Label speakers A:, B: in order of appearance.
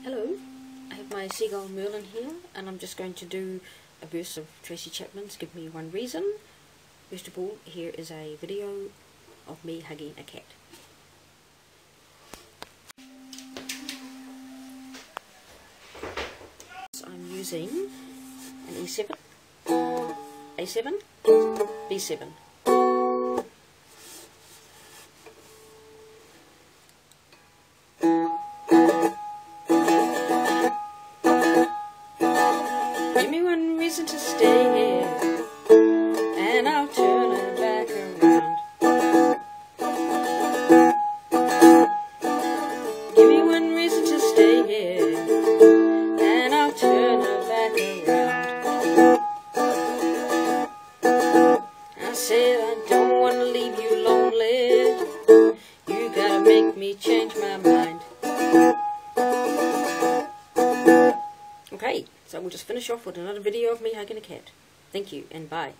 A: Hello, I have my Seagull Merlin here, and I'm just going to do a verse of Tracy Chapman's Give Me One Reason. First of all, here is a video of me hugging a cat. I'm using an E7, A7, B7. Give me one reason to stay here, and I'll turn it back around. Give me one reason to stay here, and I'll turn it back around. I said I don't want to leave you lonely. You gotta make me change my mind. Okay, so we'll just finish off with another video of me hugging a cat. Thank you, and bye.